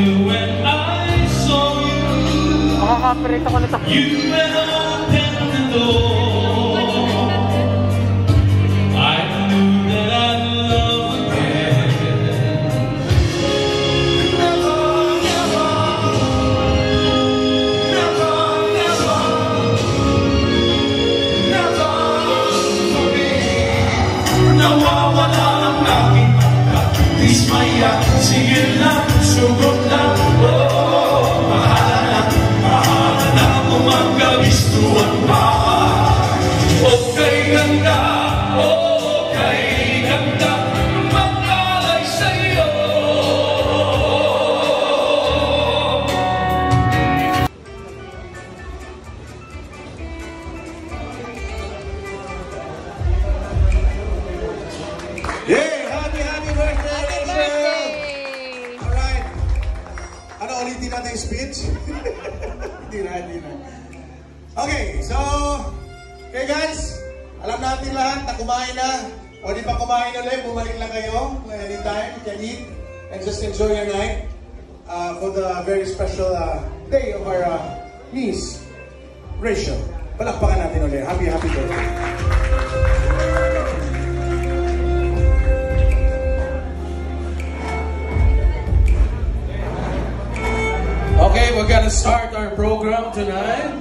knew when I saw you. Makaka-operate ako na takbo. You had opened the door. I knew that I'd love again. Never, never, never, never, never for me. Nawawala ang aking dismaya. Sige lang, sugot lang. Oh, mahala na kung magkabistuhan pa. Okay ganda, okay ganda, mag-alay sa'yo. Yeah! Happy birthday, Rachel! Alright. Ano, ulitin natin yung speech? Hindi na. Okay, so, okay guys, alam natin lahat na kumain na. O di pa kumain ulit, bumalik lang kayo. Anytime, you can eat and just enjoy your night for the very special day of our niece, Rachel. Palakpakan natin ulit. Happy birthday. Okay, we're gonna start our program tonight.